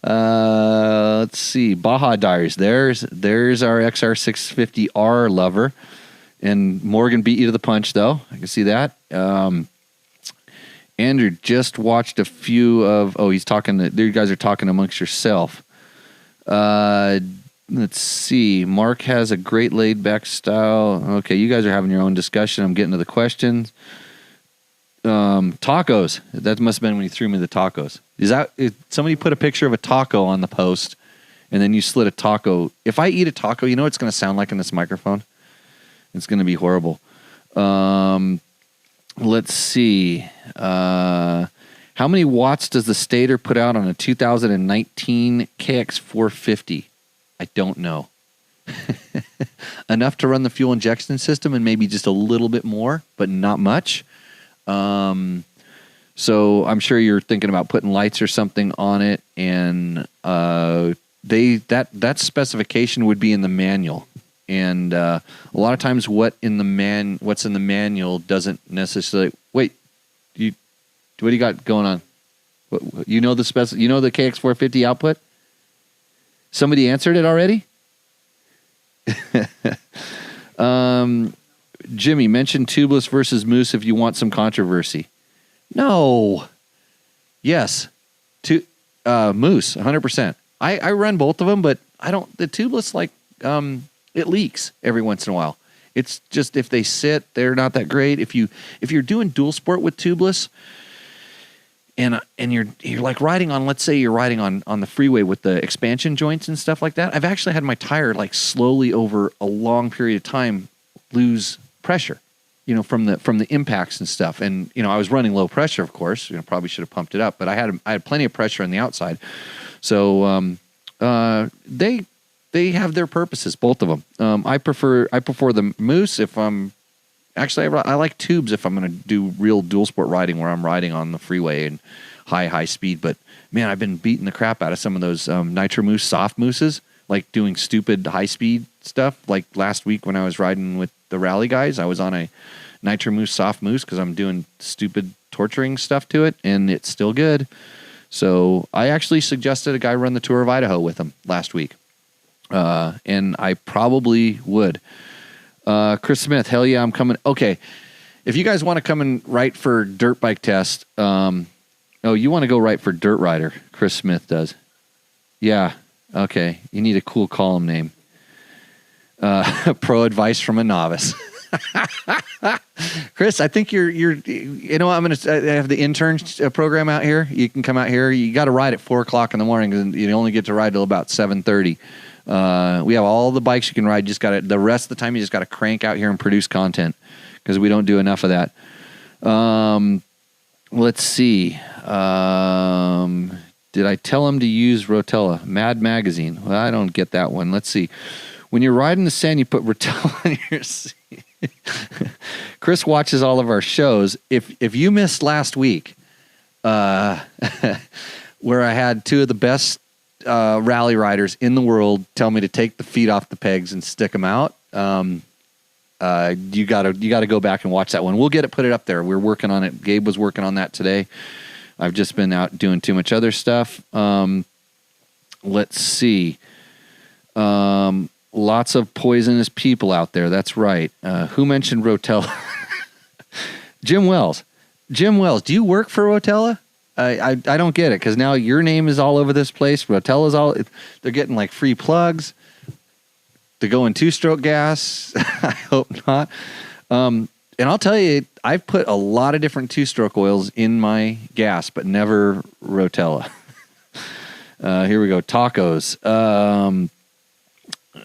Let's see, Baja Diaries. There's our XR650R lover, and Morgan beat you to the punch, though. I can see that. Andrew just watched a few of. Oh, he's talking. You guys are talking amongst yourself. Let's see. Mark has a great laid-back style. Okay, you guys are having your own discussion. I'm getting to the questions. Tacos. That must have been when you threw me the tacos. Somebody put a picture of a taco on the post, and then you slid a taco. If I eat a taco, you know what it's going to sound like in this microphone? It's going to be horrible. Let's see. How many watts does the stator put out on a 2019 KX450? I don't know. Enough to run the fuel injection system and maybe just a little bit more, but not much. So I'm sure you're thinking about putting lights or something on it, and that specification would be in the manual. And a lot of times, what's in the manual doesn't necessarily. Wait, what do you got going on? You know the KX450 output? Somebody answered it already? Jimmy, mentioned tubeless versus moose if you want some controversy. No. Yes. Moose, 100%. I run both of them, but I don't. The tubeless, it leaks every once in a while. It's just, if they sit, they're not that great. If you're doing dual sport with tubeless, and you're like riding on, let's say you're riding on the freeway with the expansion joints and stuff like that. I've actually had my tire slowly over a long period of time lose pressure, from the impacts and stuff. And I was running low pressure, of course. Probably should have pumped it up, but I had plenty of pressure on the outside. So they have their purposes, both of them. I prefer the Moose if I'm. Actually, I like tubes if I'm going to do real dual sport riding where I'm riding on the freeway and high speed. But man, I've been beating the crap out of some of those Nitro Moose soft mooses, like doing stupid high speed stuff. Like last week when I was riding with the rally guys, I was on a Nitro Moose soft moose because I'm doing stupid torturing stuff to it, and it's still good. So I actually suggested a guy run the Tour of Idaho with him last week, and I probably would. Chris Smith, hell yeah, I'm coming. Okay, if you guys want to come and write for Dirt Bike Test, you want to go write for Dirt Rider, Chris Smith does. Yeah, Okay, you need a cool column name. Pro advice from a novice. Chris, I think you're. You know what? I'm going to have the intern program out here. You can come out here. You got to ride at 4:00 in the morning, and you only get to ride till about 7:30. We have all the bikes you can ride. Just got to. The rest of the time, you just got to crank out here and produce content because we don't do enough of that. Let's see. Did I tell him to use Rotella? Mad Magazine. Well, I don't get that one. Let's see. When you're riding the sand, you put Rotella in your seat. Chris watches all of our shows. If you missed last week, where I had two of the best rally riders in the world tell me to take the feet off the pegs and stick them out, you gotta go back and watch that one. We'll put it up there. We're working on it. Gabe was working on that today. I've just been out doing too much other stuff. Let's see. Lots of poisonous people out there. That's right. Who mentioned Rotella? Jim Wells. Jim Wells, do you work for Rotella? I don't get it because now your name is all over this place. Rotella's all. They're getting like free plugs to go in 2-stroke gas. I hope not. And I'll tell you, I've put a lot of different 2-stroke oils in my gas, but never Rotella. Here we go. Tacos.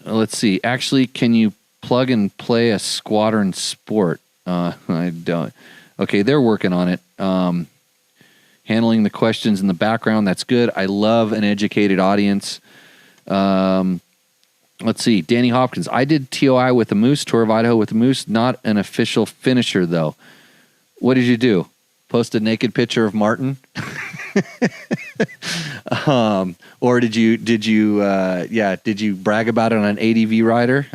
Let's see. Actually, can you plug and play a Squadron Sport? I don't. Okay, they're working on it. Handling the questions in the background. That's good. I love an educated audience. Let's see. Danny Hopkins. I did TOI with a Moose, Tour of Idaho with a Moose. Not an official finisher, though. What did you do? Post a naked picture of Martin? Or did you brag about it on an ADV rider?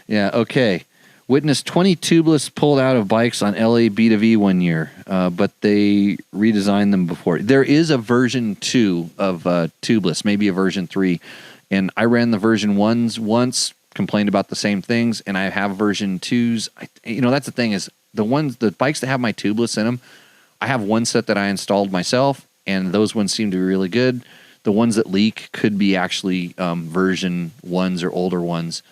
Yeah, okay. Witnessed 20 tubeless pulled out of bikes on LA B2V one year, but they redesigned them before. There is a version 2 of tubeless, maybe a version 3, and I ran the version 1s once, complained about the same things, and I have version 2s. That's the thing is the bikes that have my tubeless in them, I have one set that I installed myself, and those ones seem to be really good. The ones that leak could be actually version 1s or older ones.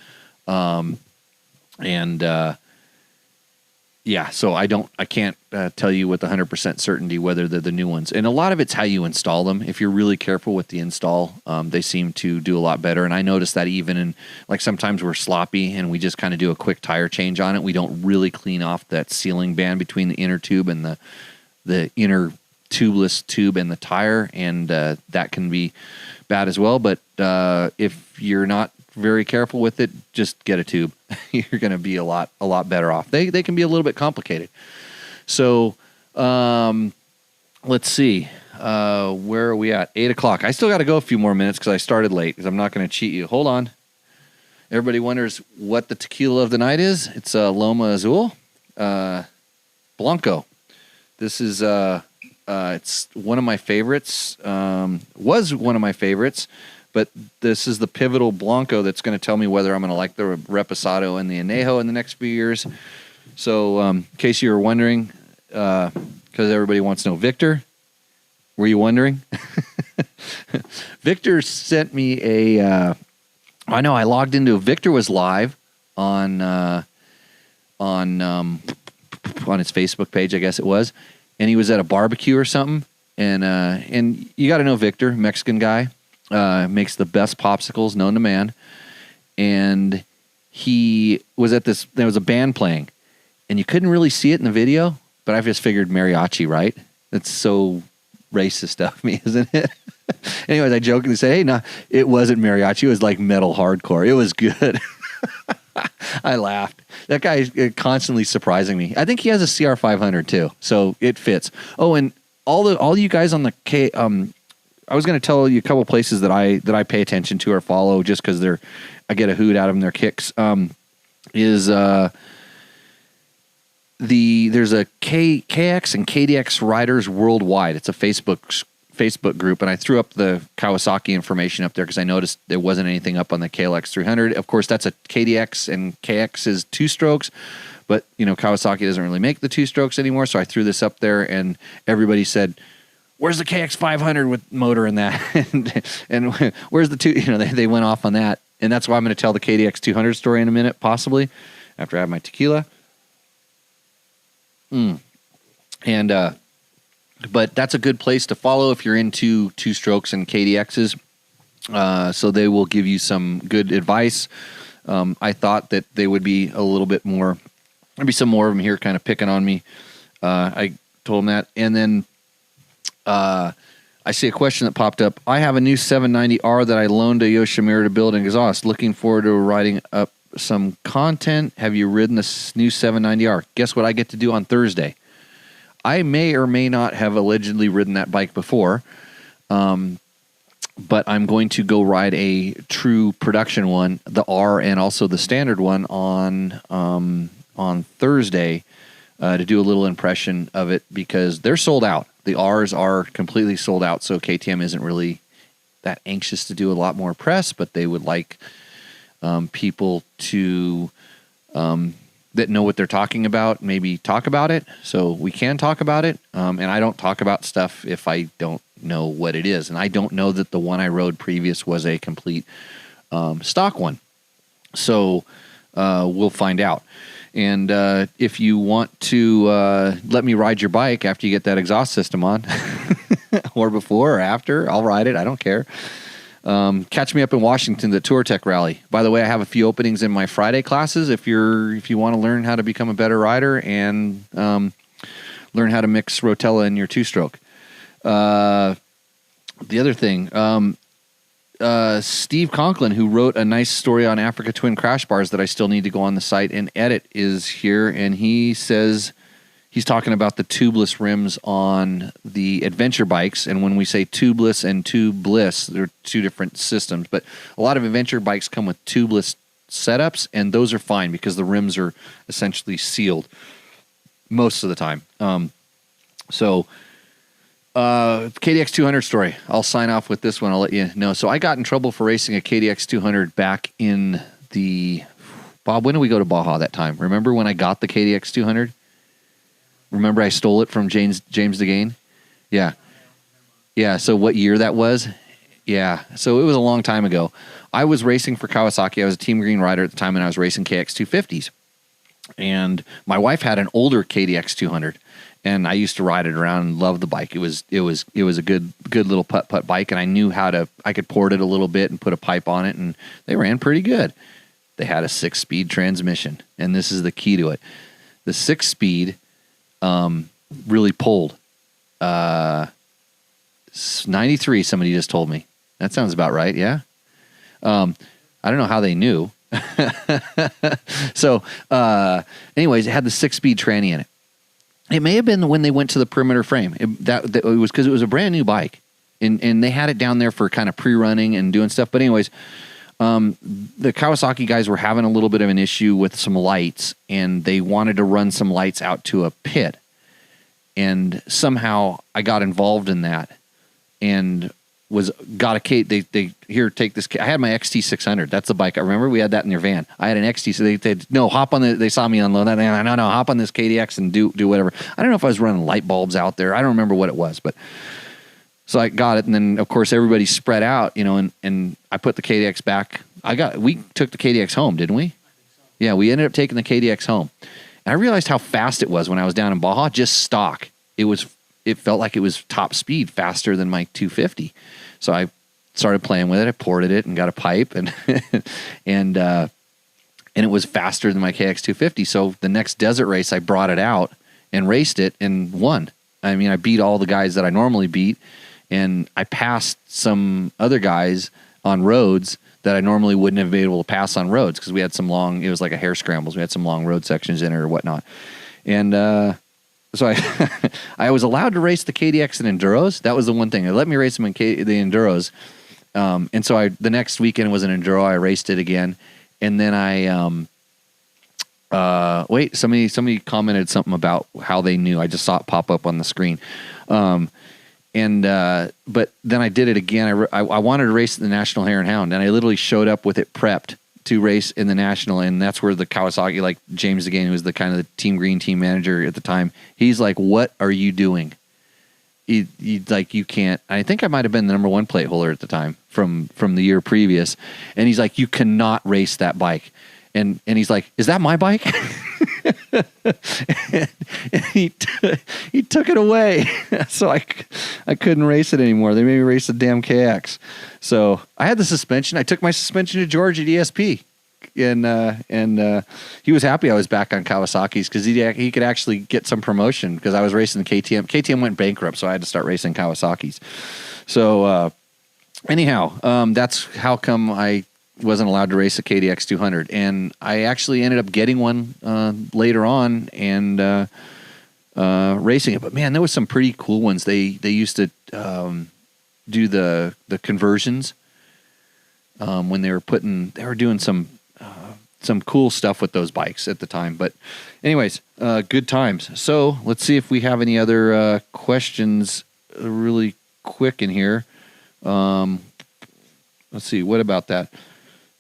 So I can't tell you with 100% certainty whether they're the new ones. And a lot of it's how you install them. If you're really careful with the install, they seem to do a lot better. And I noticed that even in, like, sometimes we're sloppy and we just kind of do a quick tire change on it. We don't really clean off that sealing band between the inner tube and the inner tubeless tube and the tire, and that can be bad as well. But if you're not very careful with it, just get a tube. You're going to be a lot better off. They can be a little bit complicated. So let's see. Where are we at? 8:00. I still got to go a few more minutes because I started late, because I'm not going to cheat you. Hold on. Everybody wonders what the tequila of the night is. It's Loma Azul Blanco. This is it's one of my favorites. Was one of my favorites, but this is the pivotal Blanco that's going to tell me whether I'm going to like the Reposado and the Añejo in the next few years. So, in case you were wondering, because everybody wants to know, Victor, were you wondering? Victor sent me a. I know I logged into. Victor was live on his Facebook page, I guess it was, and he was at a barbecue or something. And you got to know Victor, Mexican guy, makes the best popsicles known to man. And he was at this. There was a band playing, and you couldn't really see it in the video, but I just figured mariachi, right? That's so racist of me, isn't it? Anyways, I jokingly say, hey, no, it wasn't mariachi. It was like metal hardcore. It was good. I laughed. That guy is constantly surprising me. I think he has a CR500 too, so it fits. Oh, and all you guys on the K. I was going to tell you a couple places that I pay attention to or follow just because I get a hoot out of them. Their kicks there's a KX and KDX Riders Worldwide. It's a Facebook group, and I threw up the Kawasaki information up there because I noticed there wasn't anything up on the KLX 300. Of course, that's a KDX, and KX is 2 strokes, but Kawasaki doesn't really make the 2 strokes anymore, so I threw this up there, and everybody said, where's the KX 500 with motor in that? and where's the two? They went off on that, and that's why I'm going to tell the KDX 200 story in a minute, possibly after I have my tequila. But that's a good place to follow if you're into two strokes and KDXs. So they will give you some good advice. I thought that they would be a little bit more. There'd be some more of them here, kind of picking on me. I told them that, and then I see a question that popped up. I have a new 790R that I loaned to Yoshimura to build an exhaust. Looking forward to writing up some content. Have you ridden this new 790R? Guess what I get to do on Thursday? I may or may not have allegedly ridden that bike before, but I'm going to go ride a true production one, the R and also the standard one on Thursday to do a little impression of it because they're sold out. The R's are completely sold out, so KTM isn't really that anxious to do a lot more press, but they would like people to that know what they're talking about, maybe talk about it. So we can talk about it. And I don't talk about stuff if I don't know what it is. And I don't know that the one I rode previous was a complete stock one. So we'll find out. And if you want to let me ride your bike after you get that exhaust system on, or before or after, I'll ride it. I don't care. Catch me up in Washington, the Tour Tech Rally. By the way, I have a few openings in my Friday classes. If you want to learn how to become a better rider and learn how to mix Rotella in your two-stroke. The other thing, Steve Conklin, who wrote a nice story on Africa Twin crash bars that I still need to go on the site and edit, is here, and he says he's talking about the tubeless rims on the adventure bikes. And when we say tubeless and tubeless, they're two different systems. But a lot of adventure bikes come with tubeless setups, and those are fine because the rims are essentially sealed most of the time. KDX 200 story. I'll sign off with this one. I'll let you know. So I got in trouble for racing a KDX 200 back in Bob, when did we go to Baja that time? Remember when I got the KDX 200? Remember I stole it from James DeGain? Yeah. Yeah, so what year that was? Yeah, so it was a long time ago. I was racing for Kawasaki. I was a Team Green rider at the time, and I was racing KX 250s. And my wife had an older KDX 200, and I used to ride it around and love the bike. It was a good little putt bike, and I knew I could port it a little bit and put a pipe on it, and they ran pretty good. They had a 6-speed transmission, and this is the key to it. The 6-speed really pulled. 93, somebody just told me. That sounds about right, yeah? I don't know how they knew. So, anyways, it had the 6-speed tranny in it. It may have been when they went to the perimeter frame. It was because it was a brand new bike, and they had it down there for kind of pre-running and doing stuff. But anyways, the Kawasaki guys were having a little bit of an issue with some lights, and they wanted to run some lights out to a pit. And somehow I got involved in that, and they here, take this. I had my XT600. That's the bike. I remember we had that in their van. I had an XT, so hop on they saw me unload that. No, hop on this KDX and do whatever. I don't know if I was running light bulbs out there. I don't remember what it was, but so I got it. And then of course everybody spread out, and I put the KDX back. We took the KDX home, didn't we? Yeah, we ended up taking the KDX home. And I realized how fast it was when I was down in Baja, just stock. It felt like it was top speed, faster than my 250. So I started playing with it. I ported it and got a pipe, and and it was faster than my KX 250. So the next desert race, I brought it out and raced it and won. I mean, I beat all the guys that I normally beat, and I passed some other guys on roads that I normally wouldn't have been able to pass on roads because we had some long. It was like a hare scrambles. We had some long road sections in it or whatnot, and. So I was allowed to race the KDX and Enduros. That was the one thing. They let me race them in the Enduros. And so the next weekend was an Enduro. I raced it again. And then somebody commented something about how they knew. I just saw it pop up on the screen. But then I did it again. I wanted to race the National Hare and Hound, and I literally showed up with it prepped to race in the National, and that's where the Kawasaki, like James again, who was the kind of the Team Green team manager at the time, he's like, "What are you doing? you can't. I think I might have been the number one plate holder at the time from the year previous, and he's like, you cannot race that bike, and he's like, is that my bike? and he took it away, so I couldn't race it anymore. They made me race the damn KX. So I had the suspension. I took my suspension to George at ESP. And he was happy I was back on Kawasaki's because he could actually get some promotion because I was racing the KTM. KTM went bankrupt, so I had to start racing Kawasaki's. So anyhow, that's how come I wasn't allowed to race a KDX 200, and I actually ended up getting one later on and racing it. But man, there was some pretty cool ones. They used to do the conversions when they were doing some cool stuff with those bikes at the time. But anyways, good times. So let's see if we have any other questions really quick in here. Let's see. What about that?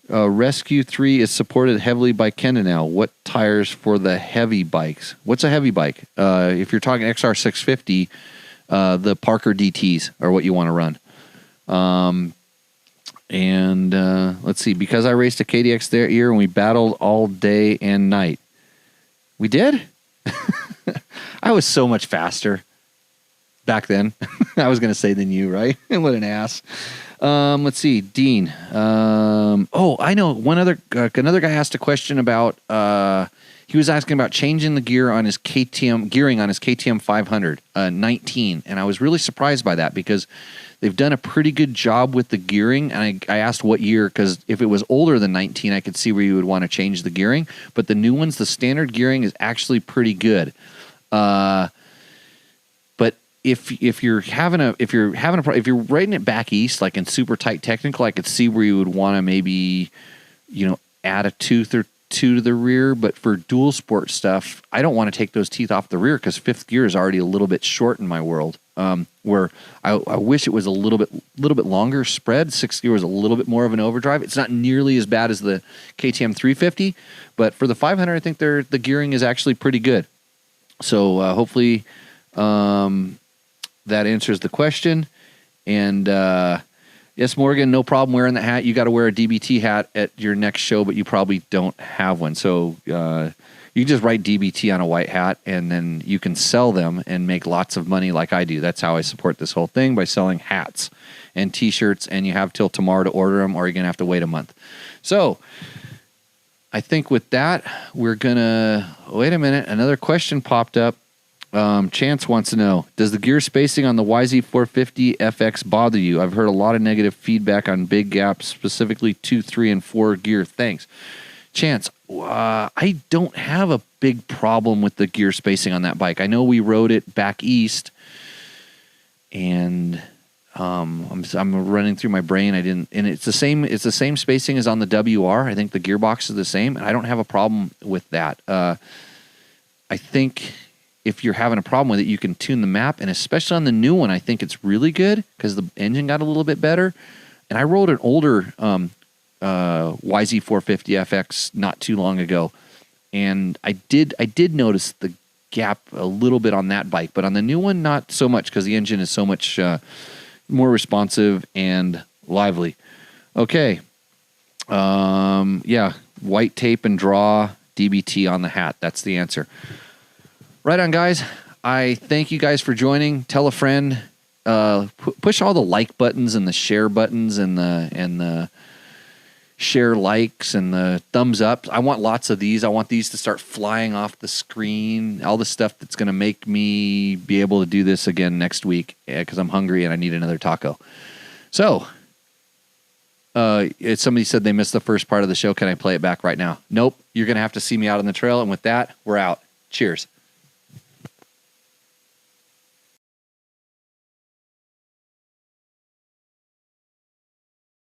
Rescue 3 is supported heavily by Kenda now. What tires for the heavy bikes? What's a heavy bike? If you're talking XR650, the Parker DTs are what you want to run. And let's see, because I raced a KDX that year and we battled all day and night. We did? I was so much faster back then. I was going to say than you, right? What an ass. Let's see, Dean. Oh, I know. Another guy asked a question about, he was asking about changing the gearing on his KTM 500, 19. And I was really surprised by that because they've done a pretty good job with the gearing, and I asked what year, because if it was older than 19, I could see where you would want to change the gearing. But the new ones, the standard gearing is actually pretty good. But if you're riding it back east, like in super tight technical, I could see where you would want to maybe, add a tooth or two to the rear. But for dual sport stuff, I don't want to take those teeth off the rear because fifth gear is already a little bit short in my world. Where I wish it was a little bit longer spread. Sixth gear was a little bit more of an overdrive. It's not nearly as bad as the KTM 350, but for the 500, I think the gearing is actually pretty good. So hopefully that answers the question. And yes, Morgan, no problem wearing the hat. You got to wear a DBT hat at your next show, but you probably don't have one. So you can just write DBT on a white hat, and then you can sell them and make lots of money like I do. That's how I support this whole thing, by selling hats and T-shirts, and you have till tomorrow to order them, or you're going to have to wait a month. So I think with that, we're going to... Wait a minute. Another question popped up. Chance wants to know, does the gear spacing on the YZ450 FX bother you? I've heard a lot of negative feedback on big gaps, specifically 2, 3, and 4 gear. Thanks. Chance, I don't have a big problem with the gear spacing on that bike. I know we rode it back east, and I'm running through my brain. And it's the same. It's the same spacing as on the WR. I think the gearbox is the same, and I don't have a problem with that. I think if you're having a problem with it, you can tune the map, and especially on the new one, I think it's really good because the engine got a little bit better. And I rode an older YZ450 FX not too long ago, and I did notice the gap a little bit on that bike, but on the new one, not so much because the engine is so much more responsive and lively. Okay. Yeah, white tape and draw DBT on the hat. That's the answer. Right on, guys. I thank you guys for joining. Tell a friend. Push all the like buttons and the share buttons and the share likes and the thumbs up. I want lots of these. I want these to start flying off the screen. All the stuff that's going to make me be able to do this again next week because I'm hungry and I need another taco. So, somebody said they missed the first part of the show. Can I play it back right now? Nope. You're going to have to see me out on the trail. And with that, we're out. Cheers.